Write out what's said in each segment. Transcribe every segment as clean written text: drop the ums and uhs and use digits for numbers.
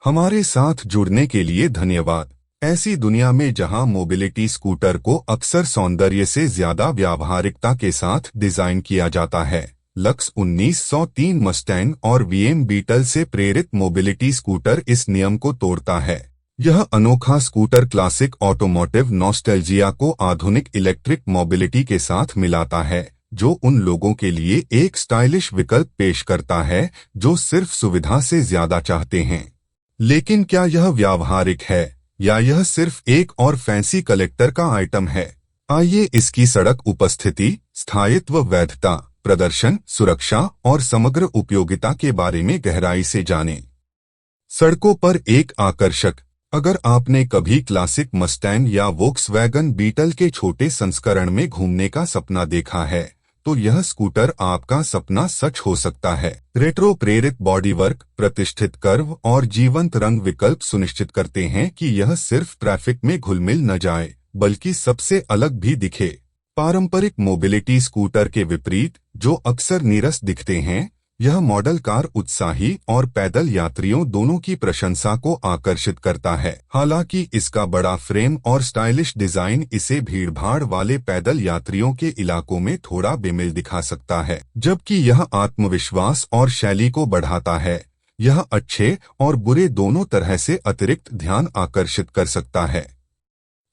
हमारे साथ जुड़ने के लिए धन्यवाद। ऐसी दुनिया में जहां मोबिलिटी स्कूटर को अक्सर सौंदर्य से ज्यादा व्यावहारिकता के साथ डिजाइन किया जाता है, लक्स 1903 मस्टैंग और वीएम बीटल से प्रेरित मोबिलिटी स्कूटर इस नियम को तोड़ता है। यह अनोखा स्कूटर क्लासिक ऑटोमोटिव नॉस्टैल्जिया को आधुनिक इलेक्ट्रिक मोबिलिटी के साथ मिलाता है, जो उन लोगों के लिए एक स्टाइलिश विकल्प पेश करता है जो सिर्फ सुविधा से ज्यादा चाहते हैं। लेकिन क्या यह व्यावहारिक है या यह सिर्फ एक और फैंसी कलेक्टर का आइटम है? आइए इसकी सड़क उपस्थिति, स्थायित्व, वैधता, प्रदर्शन, सुरक्षा और समग्र उपयोगिता के बारे में गहराई से जानें। सड़कों पर एक आकर्षक। अगर आपने कभी क्लासिक मस्टैंग या वोक्सवैगन बीटल के छोटे संस्करण में घूमने का सपना देखा है, तो यह स्कूटर आपका सपना सच हो सकता है। रेट्रो प्रेरित बॉडीवर्क, प्रतिष्ठित कर्व और जीवंत रंग विकल्प सुनिश्चित करते हैं कि यह सिर्फ ट्रैफिक में घुल-मिल न जाए, बल्कि सबसे अलग भी दिखे। पारंपरिक मोबिलिटी स्कूटर के विपरीत, जो अक्सर नीरस दिखते हैं, यह मॉडल कार उत्साही और पैदल यात्रियों दोनों की प्रशंसा को आकर्षित करता है। हालांकि इसका बड़ा फ्रेम और स्टाइलिश डिजाइन इसे भीड़भाड़ वाले पैदल यात्रियों के इलाकों में थोड़ा बेमिल दिखा सकता है, जबकि यह आत्मविश्वास और शैली को बढ़ाता है। यह अच्छे और बुरे दोनों तरह से अतिरिक्त ध्यान आकर्षित कर सकता है।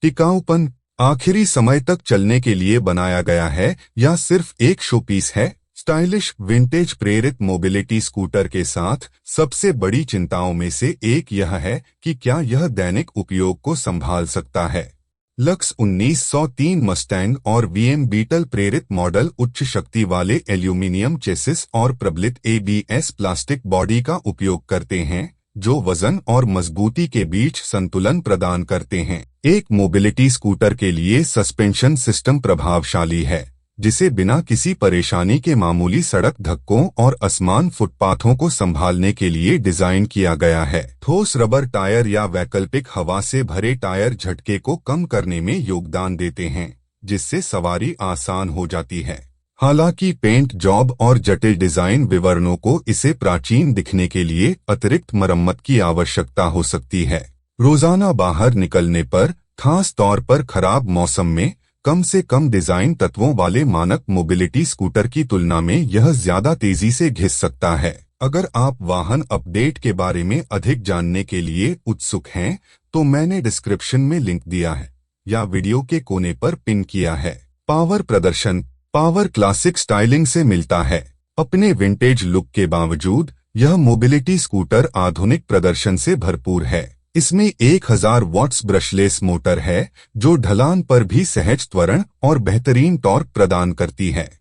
टिकाऊपन आखिरी समय तक चलने के लिए बनाया गया है या सिर्फ एक शोपीस है? स्टाइलिश विंटेज प्रेरित मोबिलिटी स्कूटर के साथ सबसे बड़ी चिंताओं में से एक यह है कि क्या यह दैनिक उपयोग को संभाल सकता है। लक्स 1903 मस्टैंग और वीएम बीटल प्रेरित मॉडल उच्च शक्ति वाले एल्यूमिनियम चेसिस और प्रबलित एबीएस प्लास्टिक बॉडी का उपयोग करते हैं, जो वजन और मजबूती के बीच संतुलन प्रदान करते हैं। एक मोबिलिटी स्कूटर के लिए सस्पेंशन सिस्टम प्रभावशाली है, जिसे बिना किसी परेशानी के मामूली सड़क धक्कों और असमान फुटपाथों को संभालने के लिए डिजाइन किया गया है। ठोस रबर टायर या वैकल्पिक हवा से भरे टायर झटके को कम करने में योगदान देते हैं, जिससे सवारी आसान हो जाती है। हालांकि पेंट जॉब और जटिल डिजाइन विवरणों को इसे प्राचीन दिखने के लिए अतिरिक्त मरम्मत की आवश्यकता हो सकती है। रोजाना बाहर निकलने पर, खास तौर पर खराब मौसम में, कम से कम डिजाइन तत्वों वाले मानक मोबिलिटी स्कूटर की तुलना में यह ज्यादा तेजी से घिस सकता है। अगर आप वाहन अपडेट के बारे में अधिक जानने के लिए उत्सुक हैं, तो मैंने डिस्क्रिप्शन में लिंक दिया है या वीडियो के कोने पर पिन किया है। पावर प्रदर्शन। पावर क्लासिक स्टाइलिंग से मिलता है। अपने विंटेज लुक के बावजूद यह मोबिलिटी स्कूटर आधुनिक प्रदर्शन से भरपूर है। इसमें 1000 वॉट्स ब्रशलेस मोटर है, जो ढलान पर भी सहज त्वरण और बेहतरीन टॉर्क प्रदान करती है।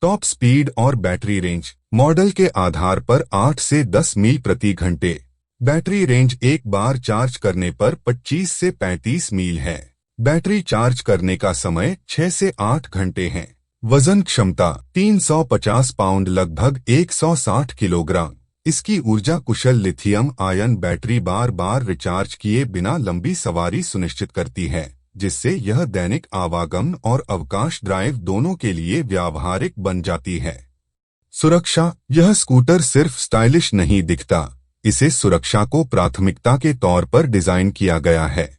टॉप स्पीड और बैटरी रेंज। मॉडल के आधार पर 8 से 10 मील प्रति घंटे। बैटरी रेंज एक बार चार्ज करने पर 25 से 35 मील है। बैटरी चार्ज करने का समय 6 से 8 घंटे है। वजन क्षमता 350 पाउंड, लगभग 160 किलोग्राम। इसकी ऊर्जा कुशल लिथियम आयन बैटरी बार बार रिचार्ज किए बिना लंबी सवारी सुनिश्चित करती है, जिससे यह दैनिक आवागमन और अवकाश ड्राइव दोनों के लिए व्यावहारिक बन जाती है। सुरक्षा। यह स्कूटर सिर्फ स्टाइलिश नहीं दिखता, इसे सुरक्षा को प्राथमिकता के तौर पर डिजाइन किया गया है।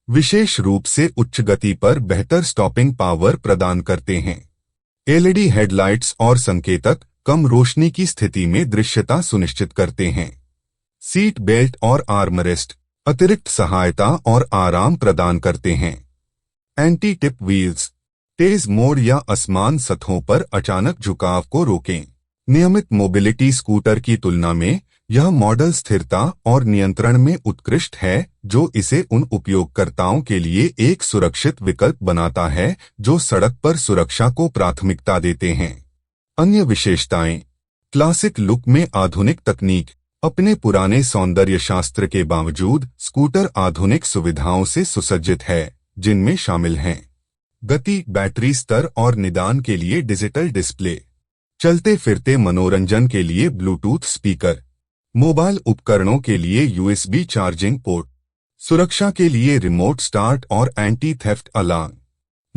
विशेष रूप से उच्च गति पर बेहतर स्टॉपिंग पावर प्रदान करते हैं। एलईडी हेडलाइट्स और संकेतक कम रोशनी की स्थिति में दृश्यता सुनिश्चित करते हैं। सीट बेल्ट और आर्मरेस्ट अतिरिक्त सहायता और आराम प्रदान करते हैं। एंटी टिप व्हील्स तेज मोड़ या असमान सतहों पर अचानक झुकाव को रोकें। नियमित मोबिलिटी स्कूटर की तुलना में यह मॉडल स्थिरता और नियंत्रण में उत्कृष्ट है, जो इसे उन उपयोगकर्ताओं के लिए एक सुरक्षित विकल्प बनाता है जो सड़क पर सुरक्षा को प्राथमिकता देते हैं। अन्य विशेषताएं। क्लासिक लुक में आधुनिक तकनीक। अपने पुराने सौंदर्य शास्त्र के बावजूद स्कूटर आधुनिक सुविधाओं से सुसज्जित है, जिनमें शामिल हैं गति, बैटरी स्तर और निदान के लिए डिजिटल डिस्प्ले, चलते फिरते मनोरंजन के लिए ब्लूटूथ स्पीकर, मोबाइल उपकरणों के लिए यूएसबी चार्जिंग पोर्ट, सुरक्षा के लिए रिमोट स्टार्ट और एंटी थेफ्ट अलार्म।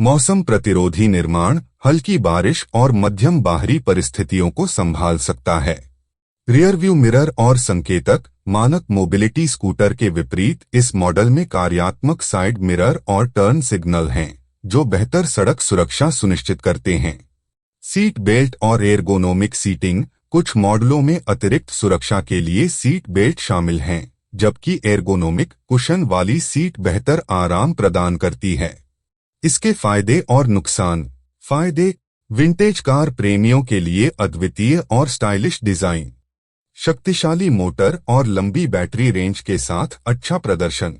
मौसम प्रतिरोधी निर्माण हल्की बारिश और मध्यम बाहरी परिस्थितियों को संभाल सकता है। रियर व्यू मिरर और संकेतक मानक मोबिलिटी स्कूटर के विपरीत इस मॉडल में कार्यात्मक साइड मिरर और टर्न सिग्नल हैं, जो बेहतर सड़क सुरक्षा सुनिश्चित करते हैं। सीट बेल्ट और एर्गोनोमिक सीटिंग कुछ मॉडलों में अतिरिक्त सुरक्षा के लिए सीट बेल्ट शामिल हैं, जबकि एर्गोनोमिक कुशन वाली सीट बेहतर आराम प्रदान करती है। इसके फायदे और नुकसान। फायदे: विंटेज कार प्रेमियों के लिए अद्वितीय और स्टाइलिश डिजाइन, शक्तिशाली मोटर और लंबी बैटरी रेंज के साथ अच्छा प्रदर्शन,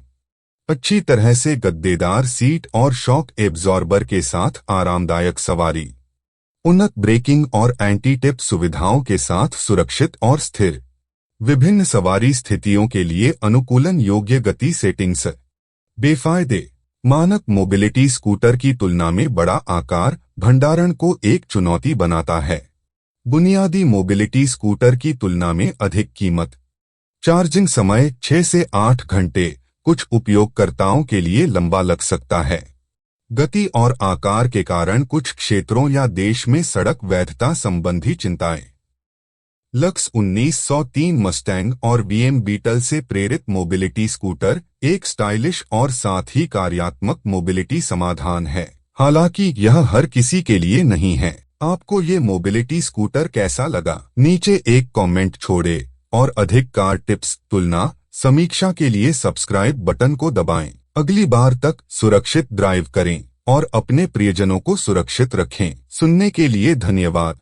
अच्छी तरह से गद्देदार सीट और शॉक एब्जॉर्बर के साथ आरामदायक सवारी, उन्नत ब्रेकिंग और एंटी टिप सुविधाओं के साथ सुरक्षित और स्थिर, विभिन्न सवारी स्थितियों के लिए अनुकूलन योग्य गति सेटिंग्स। बेफायदे: मानक मोबिलिटी स्कूटर की तुलना में बड़ा आकार भंडारण को एक चुनौती बनाता है। बुनियादी मोबिलिटी स्कूटर की तुलना में अधिक कीमत। चार्जिंग समय 6 से 8 घंटे कुछ उपयोगकर्ताओं के लिए लंबा लग सकता है। गति और आकार के कारण कुछ क्षेत्रों या देश में सड़क वैधता संबंधी चिंताएं। लक्स 1903 मस्टैंग और बीएम बीटल से प्रेरित मोबिलिटी स्कूटर एक स्टाइलिश और साथ ही कार्यात्मक मोबिलिटी समाधान है। हालांकि यह हर किसी के लिए नहीं है। आपको ये मोबिलिटी स्कूटर कैसा लगा? नीचे एक कमेंट छोड़े और अधिक कार टिप्स, तुलना, समीक्षा के लिए सब्सक्राइब बटन को दबाएं। अगली बार तक सुरक्षित ड्राइव करें और अपने प्रियजनों को सुरक्षित रखें। सुनने के लिए धन्यवाद।